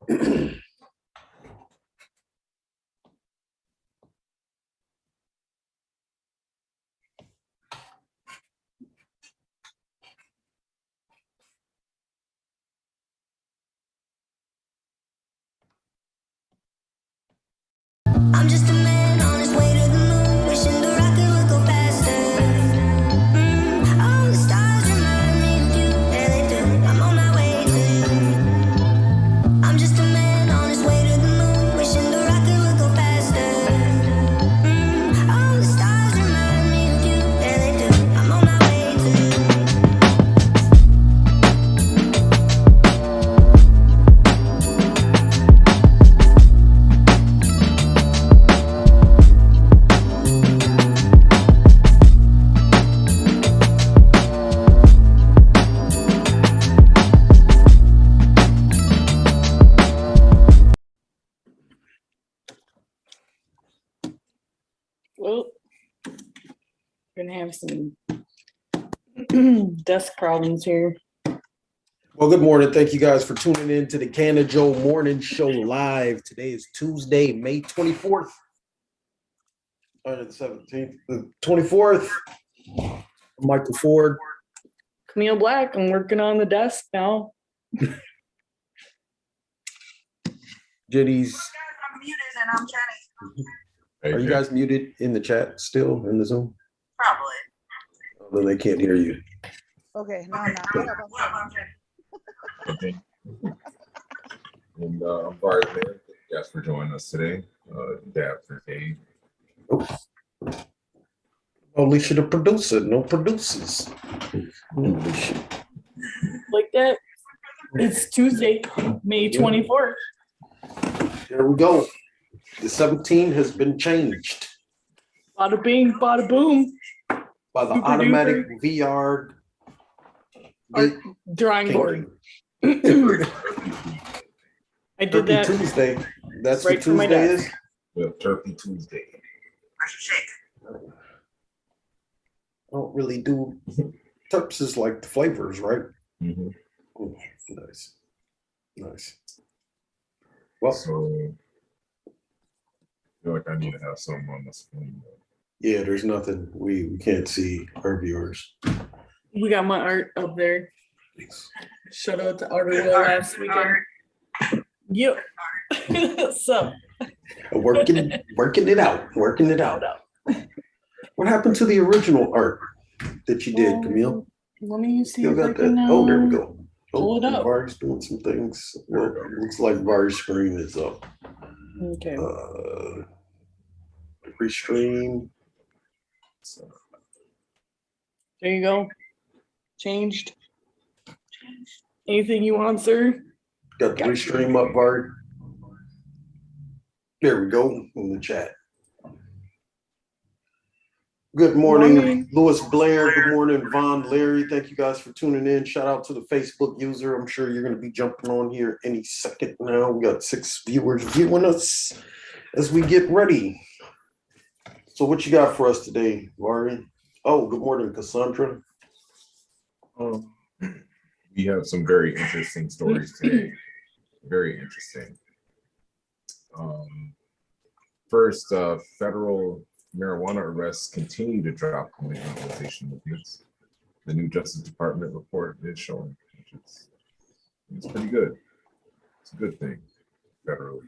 I'm just a man on his way to the moon, wishing the rocket would go faster. All the stars remind me of you, yeah they do. I'm on my way to you. I'm just a man on his way to the moon, wishing the rocket would go faster. All the stars remind me of you, yeah they do. I'm on my way to you. Well, we're gonna have some desk problems here. Well, good morning. Thank you guys for tuning in to the Canna-Joe Morning Show Live. Today is Tuesday, May 24th. The 17th, the 24th. I'm Michael Ford. Camille Black, I'm working on the desk now. Jenny's. I'm muted and I'm chatting. Are you guys muted in the chat still in the Zoom? Probably. Although they can't hear you. Okay, no, I'm not. What up? I'm Okay. And I'm Bart there. Thank you guys for joining us today. Dab for Dave. Alicia, the producer, no producers. Alicia. Like that. It's Tuesday, May 24th. There we go. The 17 has been changed Bada bing, bada boom. by the Super automatic VR Drawing board. kingdom. I did Turkey that. Tuesday. That's right what from my Tuesday desk. is. We have Turkey Tuesday. I should shake. I don't really do Terps is like the flavors, right? Mm-hmm. Oh, nice. Nice. Well, So I feel like I need to have something on the screen. yeah, there's nothing. We can't see our viewers. We got my art up there. Shout out to Art last weekend. Yep. So Working it out. What happened to the original art that you did, Camille? Let me see Still if I got can. that? Oh, there we go. Pull it up. Vari's doing some things. Well, it looks like Vari's screen is up. Okay. Restream. There you go. Changed. Anything you want, sir? Got the restream up, Vari. There we go in the chat. Good morning, Louis Blair. Good morning, Von Larry. Thank you guys for tuning in. Shout out to the Facebook user. I'm sure you're going to be jumping on here any second now. We got 6 viewers viewing us as we get ready. So what you got for us today, Vari? Oh, good morning, Cassandra. We have some very interesting stories today. Very interesting. First, federal marijuana arrests continue to drop in legalization movements. The new Justice Department report is showing, which is it's pretty good. It's a good thing, federally.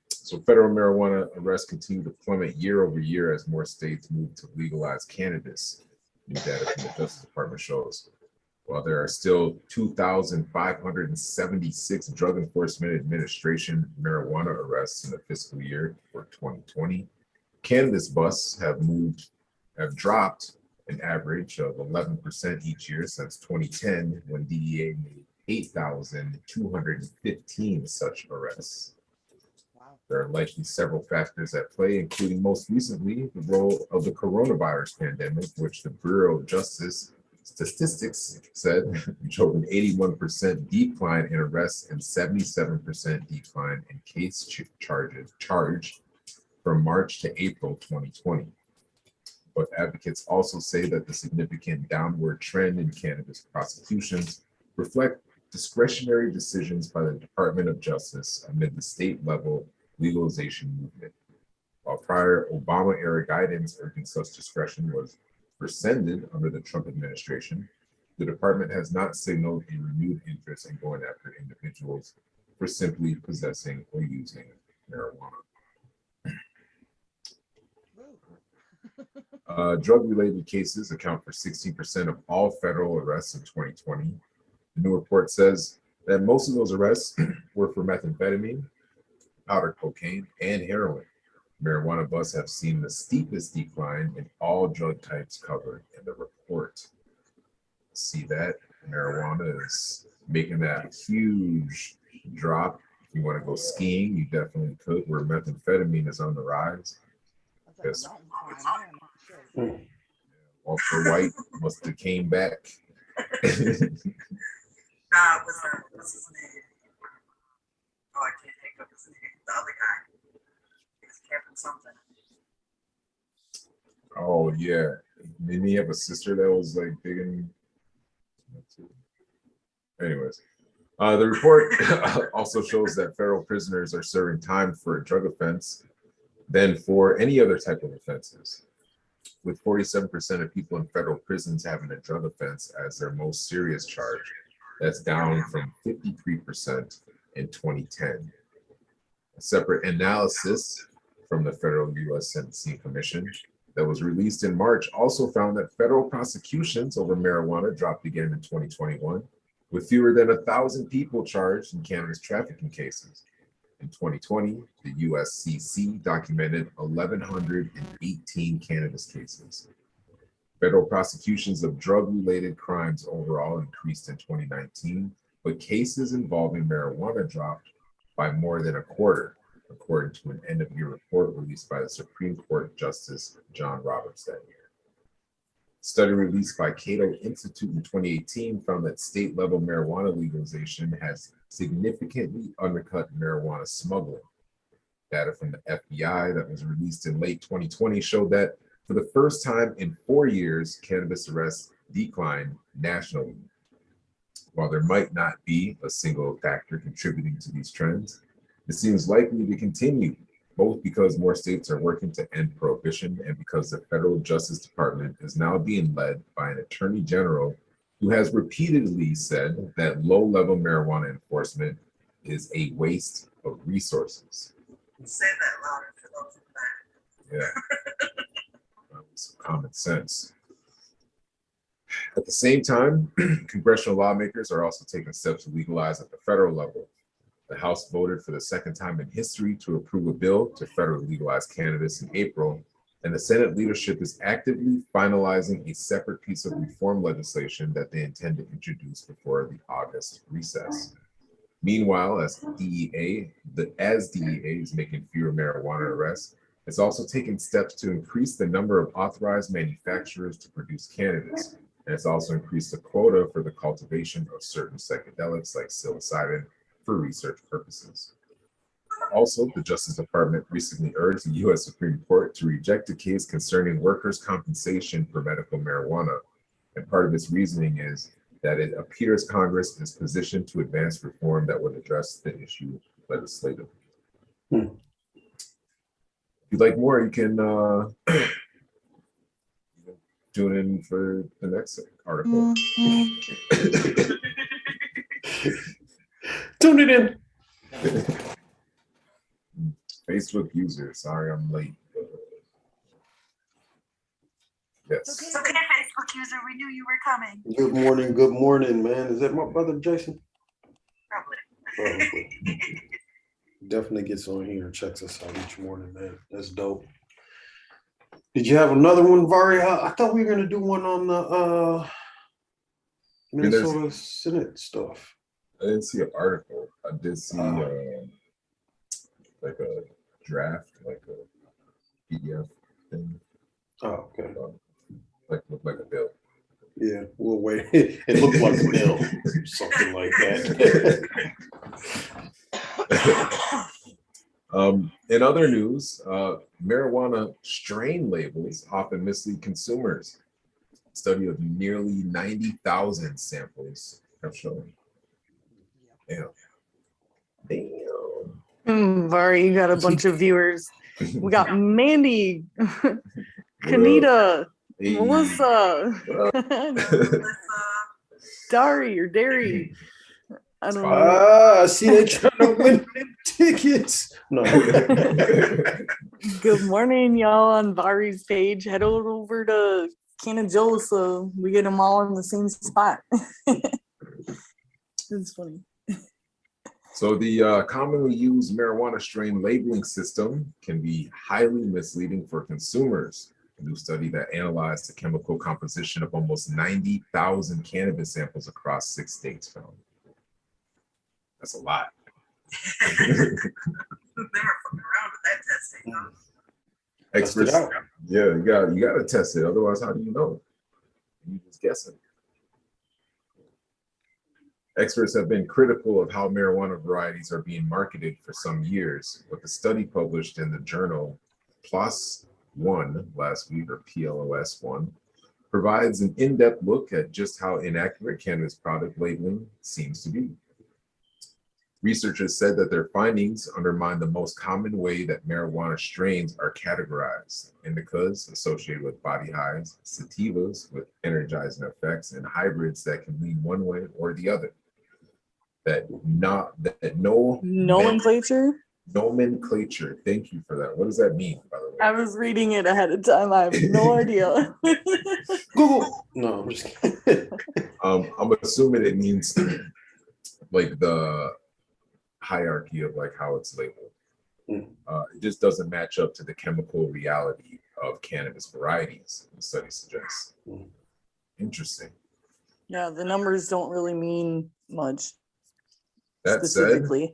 So federal marijuana arrests continue to plummet year over year as more states move to legalize cannabis. New data from the Justice Department shows. While there are still 2,576 Drug Enforcement Administration marijuana arrests in the fiscal year for 2020, cannabis busts have dropped an average of 11% each year since 2010, when DEA made 8,215 such arrests. There are likely several factors at play, including most recently the role of the coronavirus pandemic, which the Bureau of Justice Statistics said showed an 81% decline in arrests and 77% decline in case charged from March to April 2020. But advocates also say that the significant downward trend in cannabis prosecutions reflect discretionary decisions by the Department of Justice amid the state level legalization movement. While prior Obama era guidance urging such discretion was rescinded under the Trump administration, the department has not signaled a renewed interest in going after individuals for simply possessing or using marijuana. Drug-related cases account for 16% of all federal arrests in 2020. The new report says that most of those arrests were for methamphetamine, powder cocaine, and heroin. Marijuana busts have seen the steepest decline in all drug types covered in the report. See that? Marijuana is making that huge drop. If you want to go skiing, you definitely could, where methamphetamine is on the rise. That's like a mountain climb, man, for sure. Walter White must have came back. Nah, it was what's his name? Oh, I can't think of his name. The other guy. He was Kevin something. Oh yeah. Didn't he have a sister that was like big in? Anyways, the report also shows that federal prisoners are serving time for a drug offense than for any other type of offenses, with 47% of people in federal prisons having a drug offense as their most serious charge. That's down from 53% in 2010. A separate analysis from the Federal U.S. Sentencing Commission that was released in March also found that federal prosecutions over marijuana dropped again in 2021, with fewer than 1,000 people charged in cannabis trafficking cases. In 2020, the USCC documented 1,118 cannabis cases. Federal prosecutions of drug-related crimes overall increased in 2019, but cases involving marijuana dropped by more than a quarter, according to an end-of-year report released by the Supreme Court Justice John Roberts that year. A study released by Cato Institute in 2018 found that state-level marijuana legalization has significantly undercut marijuana smuggling. Data from the FBI that was released in late 2020 showed that for the first time in 4 years, cannabis arrests declined nationally. While there might not be a single factor contributing to these trends, it seems likely to continue, both because more states are working to end prohibition and because the federal Justice Department is now being led by an attorney general who has repeatedly said that low-level marijuana enforcement is a waste of resources. Say that louder for those in the back. Yeah, some common sense. At the same time, congressional lawmakers are also taking steps to legalize at the federal level. The House voted for the second time in history to approve a bill to federally legalize cannabis in April, and the Senate leadership is actively finalizing a separate piece of reform legislation that they intend to introduce before the August recess. Meanwhile, as DEA is making fewer marijuana arrests, it's also taking steps to increase the number of authorized manufacturers to produce cannabis, and it's also increased the quota for the cultivation of certain psychedelics like psilocybin for research purposes. Also, the Justice Department recently urged the U.S. Supreme Court to reject a case concerning workers' compensation for medical marijuana. And part of its reasoning is that it appears Congress is positioned to advance reform that would address the issue legislatively. If you'd like more, you can tune in for the next article. Tune it in. Facebook user, sorry I'm late. Yes. It's okay, Facebook user. We knew you were coming. Good morning, man. Is that my brother Jason? Probably. Probably. Definitely gets on here and checks us out each morning, man. That's dope. Did you have another one, Vari? I thought we were gonna do one on the Minnesota Senate stuff. I didn't see an article. I did see like a draft, like a PDF thing. Oh, okay. Like looked like a bill. Yeah, we'll wait. It looked like a bill, something like that. In other news, marijuana strain labels often mislead consumers. A study of nearly 90,000 samples have shown. Damn. Damn. Vari, you got a bunch of viewers. We got Mandy, Kanita, Hey. Melissa, Melissa, Dari or Derry. I don't know. I see they trying to win them tickets. No. Good morning, y'all. On Vari's page, head over to Canna-Joe so we get them all in the same spot. It's funny. So the commonly used marijuana strain labeling system can be highly misleading for consumers. A new study that analyzed the chemical composition of almost 90,000 cannabis samples across 6 states found. That's a lot. they were fucking around with that testing. Huh? Experts, Test it out. yeah, you gotta test it. Otherwise, how do you know? You just guessing. Experts have been critical of how marijuana varieties are being marketed for some years, but the study published in the journal PLOS One last week, or PLOS One, provides an in-depth look at just how inaccurate cannabis product labeling seems to be. Researchers said that their findings undermine the most common way that marijuana strains are categorized: indicas associated with body highs, sativas with energizing effects, and hybrids that can lean one way or the other. Nomenclature. Thank you for that. What does that mean, by the way? I was reading it ahead of time. I have no idea. Google. No, I'm just kidding. I'm assuming it means like the hierarchy of like how it's labeled. It just doesn't match up to the chemical reality of cannabis varieties, the study suggests. Interesting. Yeah, the numbers don't really mean much. That said, Specifically,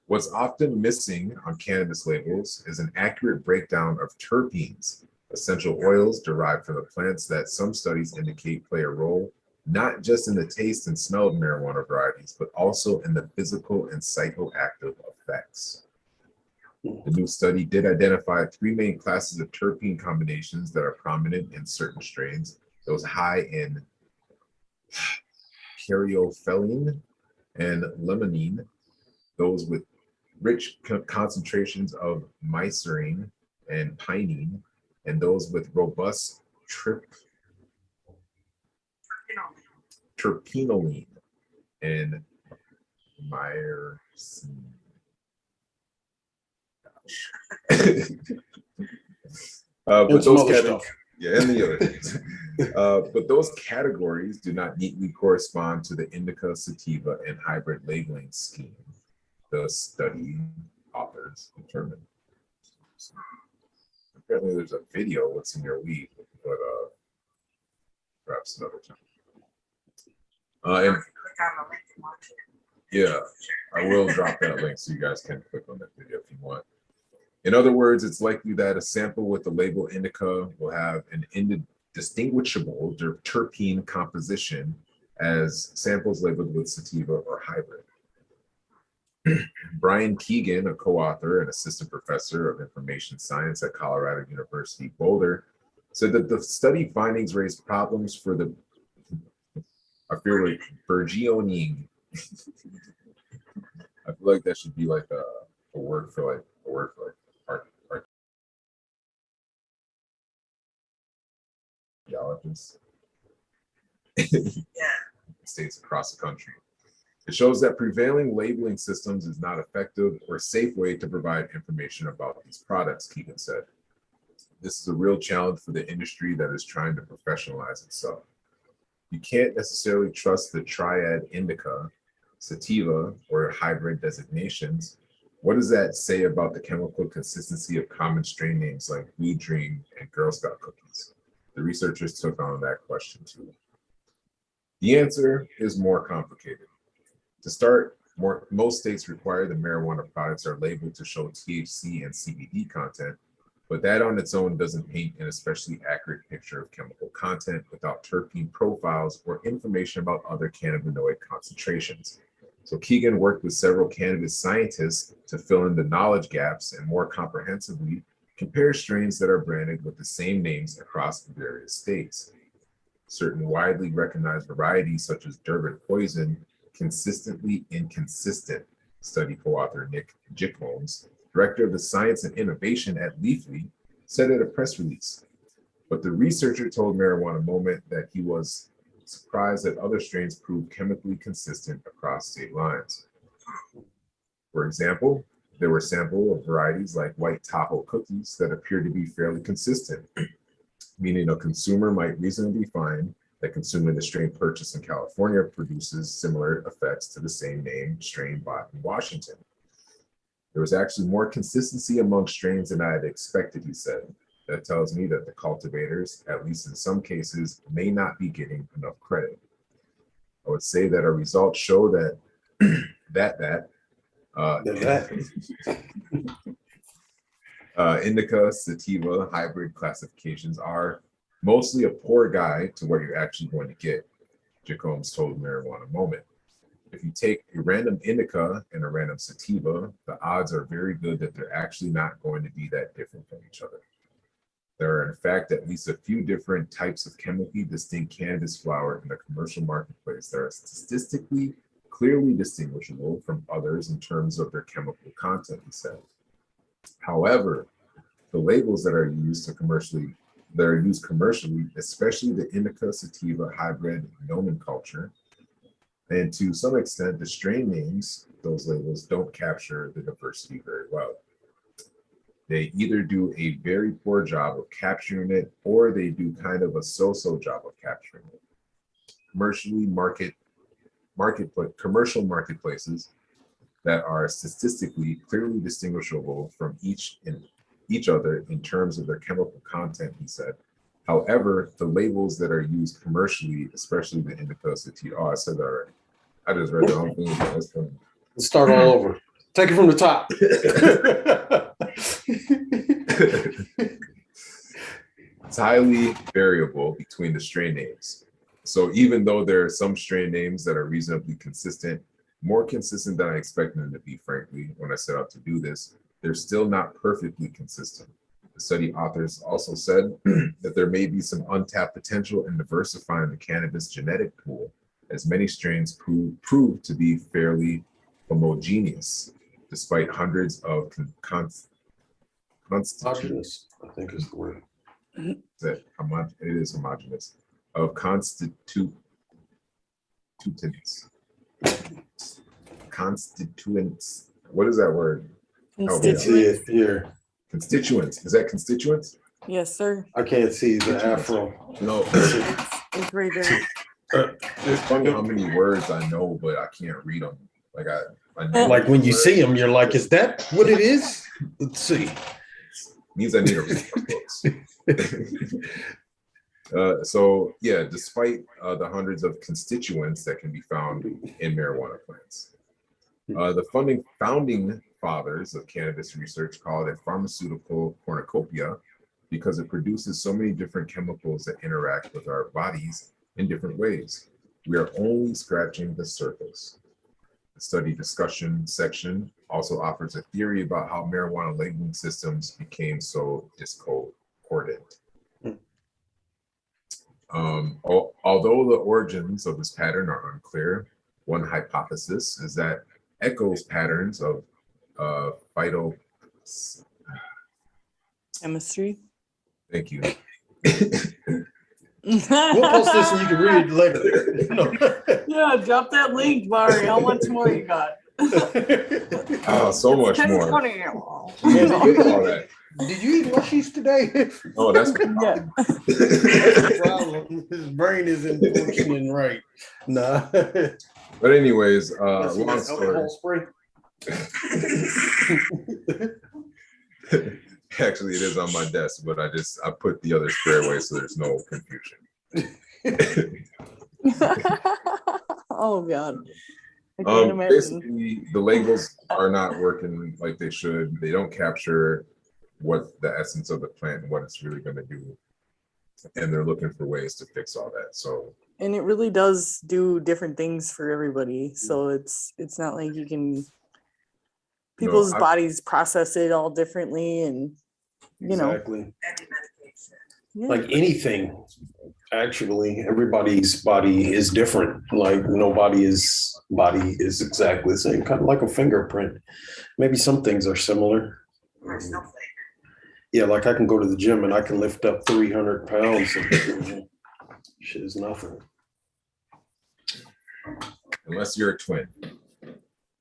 what's often missing on cannabis labels is an accurate breakdown of terpenes, essential oils derived from the plants that some studies indicate play a role not just in the taste and smell of marijuana varieties, but also in the physical and psychoactive effects. The new study did identify 3 main classes of terpene combinations that are prominent in certain strains: those high in caryophyllene and limonene, those with rich concentrations of mycene and pinene, and those with robust terpenoline and myrcene. But those and the other things. But those categories do not neatly correspond to the indica, sativa, and hybrid labeling scheme the study authors determined. Apparently there's a video what's in your weed, but perhaps another time. And yeah, I will drop that link so you guys can click on that video if you want. In other words, it's likely that a sample with the label indica will have an indistinguishable terpene composition as samples labeled with sativa or hybrid. Brian Keegan, a co-author and assistant professor of information science at Colorado University Boulder, said that the study findings raised problems for the burgeoning. I feel like that should be like a word for archaeologists. States across the country. It shows that prevailing labeling systems is not effective or safe way to provide information about these products, Keegan said. This is a real challenge for the industry that is trying to professionalize itself. You can't necessarily trust the triad indica, sativa, or hybrid designations. What does that say about the chemical consistency of common strain names like Blue Dream and Girl Scout cookies? The researchers took on that question too. The answer is more complicated. To start, most states require the marijuana products are labeled to show THC and CBD content, but that on its own doesn't paint an especially accurate picture of chemical content without terpene profiles or information about other cannabinoid concentrations. So Keegan worked with several cannabis scientists to fill in the knowledge gaps and more comprehensively compare strains that are branded with the same names across various states. Certain widely recognized varieties such as Durban Poison consistently inconsistent, study co-author Nick Jicholmes, director of the science and innovation at Leafly, said in a press release. But the researcher told Marijuana Moment that he was surprised that other strains proved chemically consistent across state lines. For example, there were samples of varieties like white Tahoe cookies that appear to be fairly consistent, meaning a consumer might reasonably find that consuming the strain purchased in California produces similar effects to the same name strain bought in Washington. There was actually more consistency among strains than I had expected, he said. That tells me that the cultivators, at least in some cases, may not be getting enough credit. I would say that our results show that indica, sativa, hybrid classifications are mostly a poor guide to what you're actually going to get, Jacobs told Marijuana Moment. If you take a random indica and a random sativa, the odds are very good that they're actually not going to be that different from each other. There are, in fact, at least a few different types of chemically distinct cannabis flower in the commercial marketplace that are statistically clearly distinguishable from others in terms of their chemical content, he said. However, the labels that are used commercially, especially the indica sativa hybrid nomenclature, and to some extent the strain names, those labels don't capture the diversity very well. They either do a very poor job of capturing it, or they do kind of a so-so job of capturing it. Commercial marketplaces that are statistically clearly distinguishable from each other in terms of their chemical content, he said. However, the labels that are used commercially, especially the indica sativa, I said that already. I just read the whole thing. That's funny. Let's start all over. Take it from the top. It's highly variable between the strain names. So even though there are some strain names that are reasonably consistent, more consistent than I expected them to be, frankly, when I set out to do this, they're still not perfectly consistent. The study authors also said that there may be some untapped potential in diversifying the cannabis genetic pool, as many strains prove to be fairly homogeneous, despite hundreds of Homogeneous, I think is the word. It is homogeneous, of constituents. What is that word? Constituents. Here. Constituents. Is that constituents? Yes, sir. I can't see the afro. No. It's right there. It's funny how many words I know, but I can't read them. Like I know Like when you see them, you're like, is that what it is? Let's see. Means I need to read my books. So yeah, despite the hundreds of constituents that can be found in marijuana plants, the founding fathers of cannabis research call it a pharmaceutical cornucopia because it produces so many different chemicals that interact with our bodies in different ways. We are only scratching the surface. The study discussion section also offers a theory about how marijuana labeling systems became so discordant. Although the origins of this pattern are unclear, one hypothesis is that echoes patterns of phyto. Chemistry. Thank you. We'll post this and you can read it later. Yeah, drop that link, Barry. How much more you got? Oh, so much more. 10:20. Jeez, look at all that. Did you eat mushies today? Oh, that's Yeah. His brain isn't functioning right. Nah. But anyways, long story. Alcohol spray? Actually, it is on my desk, but I put the other spray away so there's no confusion. Oh God. I can't imagine. Basically, the labels are not working like they should. They don't capture what the essence of the plant and what it's really going to do. And they're looking for ways to fix all that. So, And it really does do different things for everybody. So it's not like you can people's bodies process it all differently, and Exactly. Any medication. yeah. Like anything, actually, everybody's body is different. Like nobody is body is exactly the same, kind of like a fingerprint. Maybe some things are similar. Or something. Yeah, like I can go to the gym and I can lift up 300 pounds. And, shit is nothing. Unless you're a twin.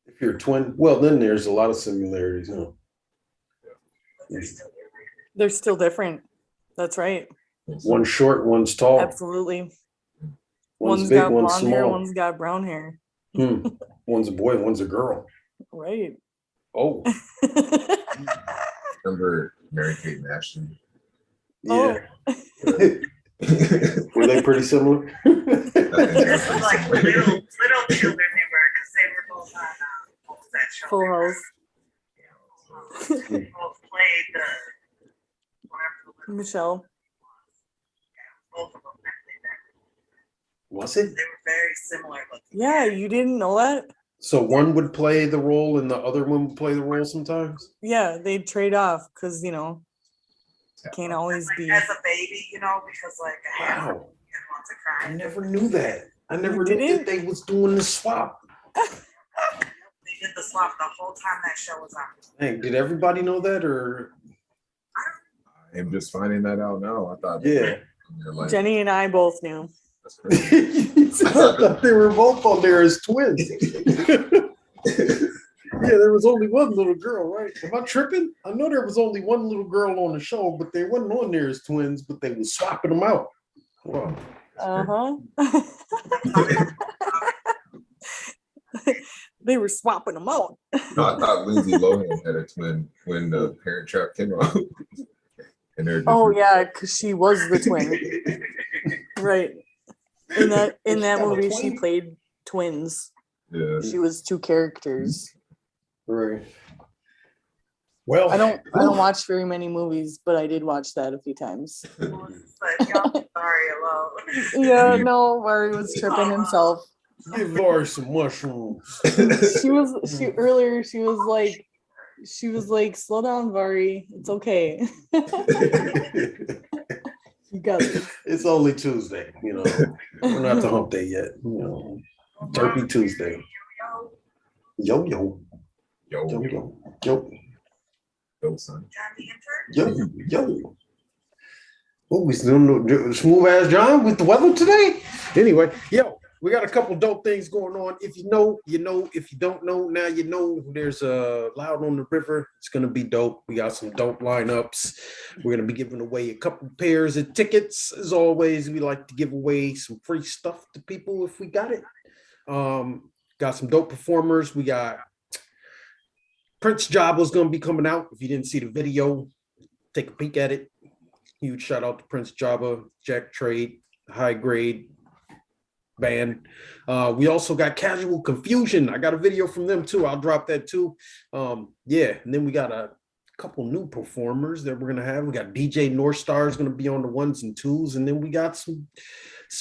If you're a twin, well, then there's a lot of similarities. Huh? They're still different. That's right. One's short, one's tall. Absolutely. One's One's big, got one's blonde hair, small. one's got brown hair. One's a boy, one's a girl. Right. Oh, Remember Mary-Kate and Ashley? yeah. Were they pretty similar? This was like little children they were, because they were both on what was that show? Full House. They both played the whatever the little Michelle. both of them actually there. Was it? They were very similar looking. Yeah, you didn't know that? So one would play the role and the other one would play the role sometimes? Yeah, they'd trade off because, you know, can't always Like, be. as a baby, you know, because like a half Wow. wants to cry. I never knew that. I never You knew that didn't? they was doing the swap. They did the swap the whole time that show was on. Hey, did everybody know that or? I'm just finding that out now. I thought, Yeah. they're like, Jenny and I both knew. that's crazy. I thought they were both on there as twins. Yeah, there was only one little girl, right? Am I tripping? I know there was only one little girl on the show, but they wasn't on there as twins, but they was swapping them out. Wow. Uh-huh. They were swapping them out. No, I thought Lindsay Lohan had a twin when the Parent Trap came out. And they're Oh different. yeah, because she was the twin. Right. In that She got a movie, she twin? played twins. Yeah. She was two characters. Right. Well, I don't watch very many movies, but I did watch that a few times. But y'all sorry alone. Yeah, no, Murray was tripping himself. give Lori some mushrooms. She was like, slow down, Vari. It's okay. You got it. It's only Tuesday, you know. We're not to hump day yet. You know. Turkey Tuesday. Yo yo. Yo, Yo yo, yo. yo, son. Johnny Enter? Yo. Oh, we doing smooth ass John with the weather today. Anyway, yo, we got a couple dope things going on. If you know, you know. If you don't know, now you know. There's a Loud on the River. It's gonna be dope. We got some dope lineups. We're gonna be giving away a couple pairs of tickets. As always, we like to give away some free stuff to people if we got it. Got some dope performers. We got Prince Jabba's gonna be coming out. If you didn't see the video, take a peek at it. Huge shout out to Prince Jabba, Jack Trade, High Grade band. We also got Casual Confusion. I got a video from them too. I'll drop that too. Yeah, and then we got a couple new performers that we're gonna have. We got DJ North Star is gonna be on the ones and twos, and then we got some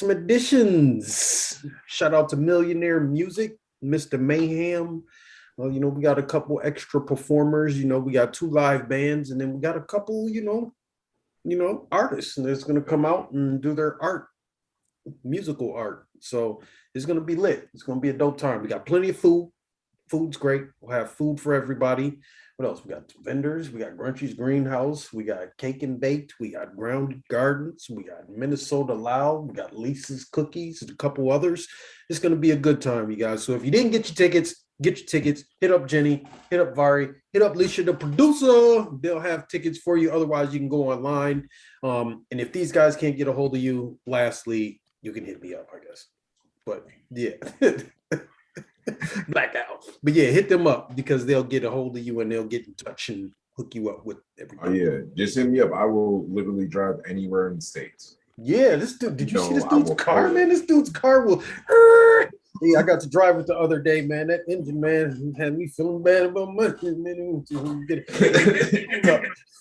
additions. Shout out to Millionaire Music, Mr. Mayhem. You know, we got a couple extra performers. You know, we got 2 live bands, and then we got a couple, you know, artists, and it's gonna come out and do their art, musical art. So it's gonna be lit. It's gonna be a dope time. We got plenty of food. Food's great. We'll have food for everybody. What else? We got vendors. We got Grunchy's Greenhouse. We got Cake and Baked. We got Grounded Gardens. We got Minnesota Loud. We got Lisa's Cookies and a couple others. It's gonna be a good time, you guys. So if you didn't get your tickets, get your tickets. Hit up Jenny. Hit up Vari. Hit up Lisha, the producer. They'll have tickets for you. Otherwise, you can go online. And if these guys can't get a hold of you, lastly, you can hit me up, I guess. But yeah. Blackout. But yeah, hit them up because they'll get a hold of you and they'll get in touch and hook you up with everything. Oh yeah, just hit me up. I will literally drive anywhere in the States. Yeah, this dude, did you see this I dude's will car, call man? it. This dude's car will. Yeah, I got to drive it the other day, man. That engine, man, had me feeling bad about money. Man,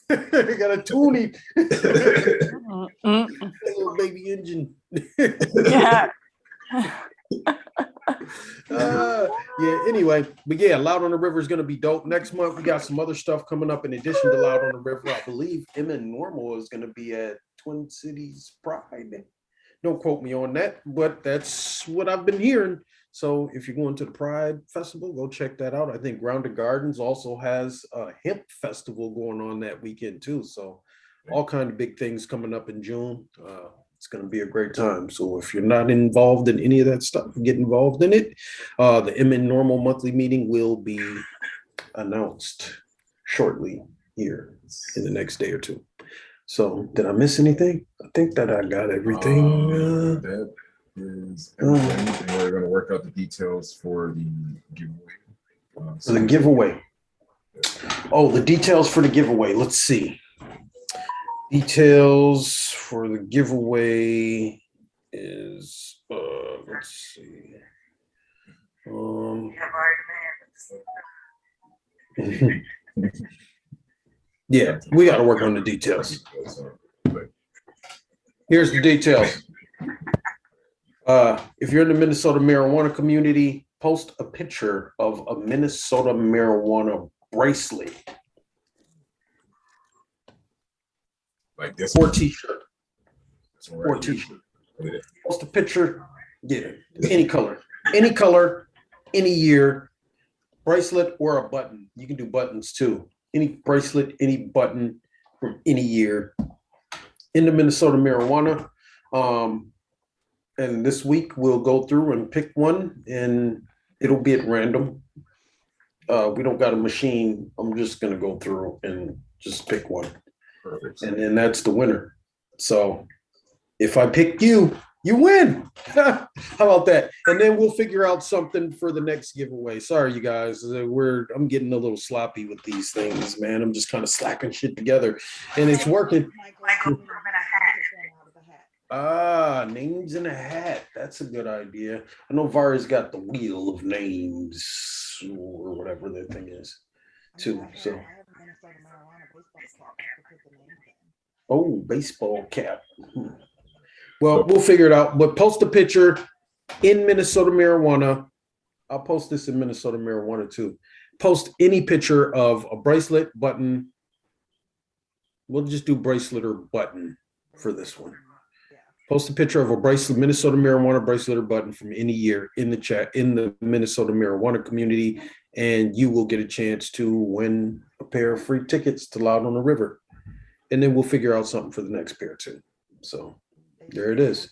I got a tuning. Little baby engine. Yeah. Yeah, anyway, but yeah, Loud on the River is going to be dope. Next month, we got some other stuff coming up in addition to Loud on the River. I believe Emma Normal is going to be at Twin Cities Pride Don't quote me on that, but that's what I've been hearing. So if you're going to the Pride Festival, go check that out. I think Grounded Gardens also has a hemp festival going on that weekend too. So all kind of big things coming up in June. It's going to be a great time. So if you're not involved in any of that stuff, get involved in it. The MN Normal monthly meeting will be announced shortly here in the next day or two. So did I miss anything? I think that I got everything. That is everything. We're going to work out the details for the giveaway. For the giveaway. Oh, the details for the giveaway. Let's see. Details for the giveaway is let's see. Yeah, we got to work on the details. Here's the details. If you're in the Minnesota marijuana community, post a picture of a Minnesota marijuana bracelet Like this or one. t-shirt. Right Or here. t-shirt. Post a picture, yeah, any color, any year, bracelet or a button. You can do buttons too. Any bracelet, any button from any year in the Minnesota marijuana. And this week we'll go through and pick one, and it'll be at random. We don't got a machine. I'm just gonna go through and just pick one. Perfect. And then that's the winner. So if I pick you, you win. How about that? And then we'll figure out something for the next giveaway. Sorry, you guys. I'm getting a little sloppy with these things, man. I'm just kind of slacking shit together, and it's working. Names in a hat. That's a good idea. I know Vari's got the wheel of names or whatever that thing is, too. So. Oh, baseball cap. Well, we'll figure it out. But post a picture in Minnesota marijuana. I'll post this in Minnesota marijuana too. Post any picture of a bracelet, button. We'll just do bracelet or button for this one. Post a picture of a bracelet, Minnesota marijuana bracelet or button from any year in the chat in the Minnesota marijuana community, and you will get a chance to win a pair of free tickets to Loud on the River. And then we'll figure out something for the next pair too. So there it is.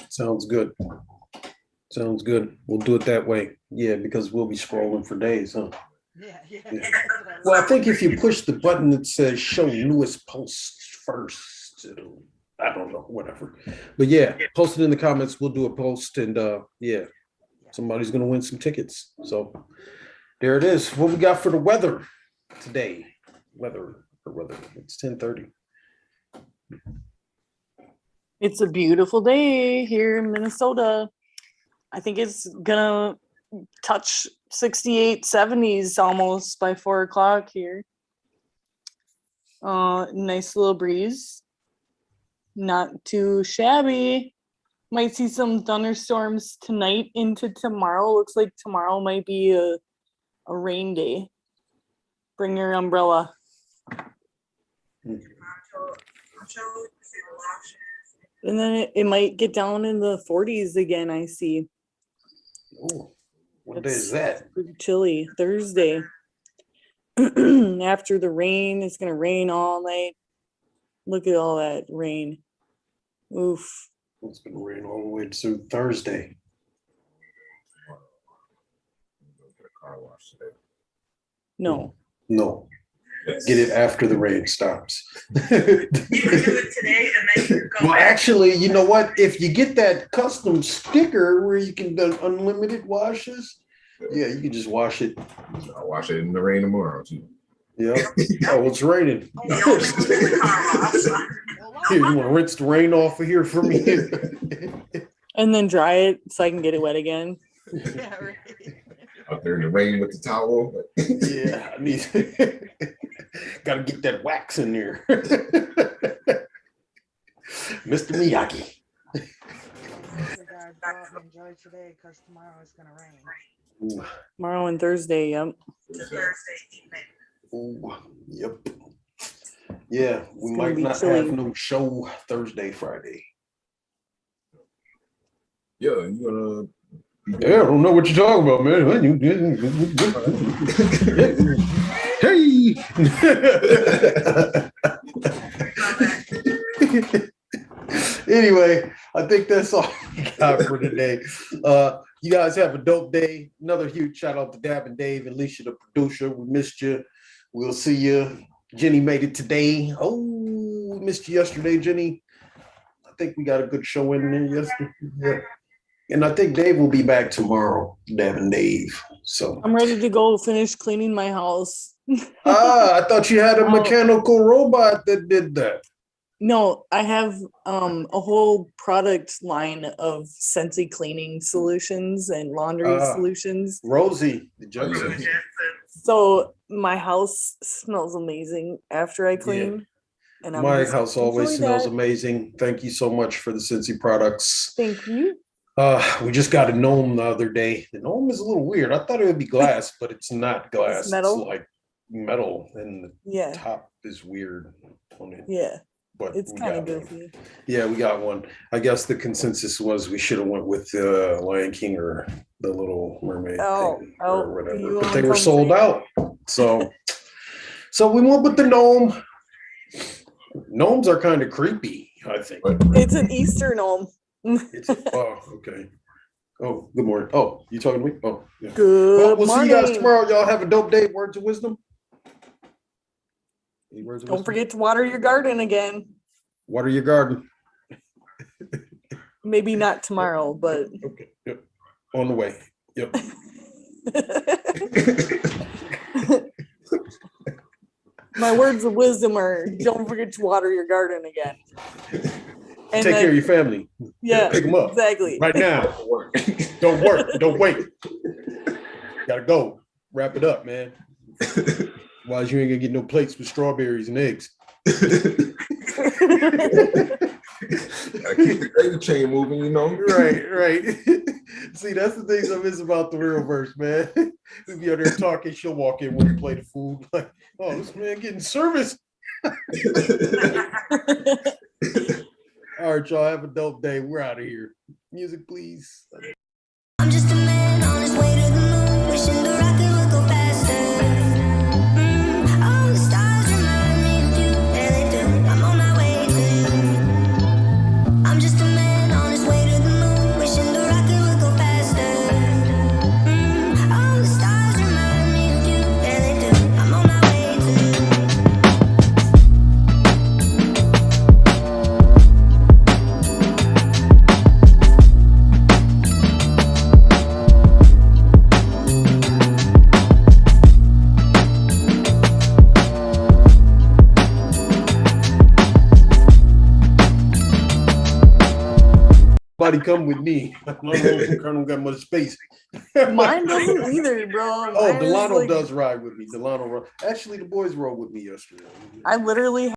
Sounds good. Sounds good. We'll do it that way. Yeah, because we'll be scrolling for days, huh? Yeah. Well, I think if you push the button that says show newest posts first, I don't know, whatever. But yeah, post it in the comments. We'll do a post, and yeah, somebody's gonna win some tickets. So there it is. What we got for the weather today? Weather. It's 10:30. It's a beautiful day here in Minnesota. I think it's gonna touch 68, 70s almost by 4 o'clock here. Nice little breeze. Not too shabby. Might see some thunderstorms tonight into tomorrow. Looks like tomorrow might be a rain day. Bring your umbrella. And then it might get down in the 40s again, I see. Oh, what day is that? Pretty chilly. Thursday. After the rain, it's going to rain all night. Look at all that rain. Oof. It's going to rain all the way through Thursday. Car wash today. No. No. Get it after the rain stops. You do it today and then you go Well, back. actually, you know what? If you get that custom sticker where you can do unlimited washes, yeah, you can just wash it. I'll wash it in the rain tomorrow too. Yeah. Oh, it's raining. You don't have to do the car wash. Here, you want to rinse the rain off of here for me? And then dry it so I can get it wet again. Yeah, right. Out there in the rain with the towel. Yeah, I need. Got to get that wax in there, Mr. Miyagi. Make sure you guys go out and enjoy today because tomorrow it's gonna rain. Ooh, Tomorrow and Thursday, yep. To Thursday evening. ooh, yep. Yeah, we gonna might be not chilly. have no show Thursday, Friday. Yeah, you gonna be Yeah, I don't know what you're talking about, man. Hey. Anyway, I think that's all we got for today. You guys have a dope day. Another huge shout out to Dab and Dave, Alicia, the producer. We missed you. We'll see you. Jenny made it today. Oh, we missed you yesterday, Jenny. I think we got a good show in there yesterday. Yeah. And I think Dave will be back tomorrow, Dab and Dave. So I'm ready to go finish cleaning my house. I thought you had a Oh. mechanical robot that did that. No, I have a whole product line of Scentsy cleaning solutions and laundry solutions. Rosie, the Oh, yeah. Judson. So my house smells amazing after I clean. And I'm My just house always enjoy smells that. amazing. Thank you so much for the Cincy products. Thank you. We just got a gnome the other day. The gnome is a little weird. I thought it would be glass, but it's not glass. It's metal? like metal, and the Yeah, top is weird on it. yeah. But It's we kind of got one. goofy. Yeah, we got one. I guess the consensus was we should have went with Lion King or the Little Mermaid thing or whatever, you but they on were sold something. out. So we went with the gnome. Gnomes are kind of creepy, I think. It's an Easter gnome. Oh, okay. Oh, good morning. Oh, you talking to me? Oh, yeah. Good Well, we'll see you guys morning. tomorrow. Y'all have a dope day. Words of wisdom. Any words of Don't wisdom? forget to water your garden again. Water your garden. Maybe not tomorrow, but Okay. Yep. On the way. Yep. my words of wisdom are don't forget to water your garden again. And Take care of your family. Yeah, Pick them up exactly. right now. Don't work. Don't wait. Gotta go. Wrap it up, man. Otherwise, you ain't gonna get no plates with strawberries and eggs. Gotta keep the gravy chain moving, you know. Right. See, that's the things I miss about the real verse, man. We be out there talking. She'll walk in when we play the food. Like, oh, this man getting service. All right, y'all have a dope day. We're out of here. Music, please. I'm just a man on his way to the moon, wishing the rocket would go faster. All the stars remind me of you, yeah they do. I'm on my way to you. I'm just a man on his way to the moon, wishing the rocket would go faster. All the stars remind me of you, yeah they do. I'm on my way to you. Buddy, come with me. I don't got much space. Mine doesn't either, bro. Oh, Mine is Delano like- does ride with me. Actually, the boys rode with me yesterday. I literally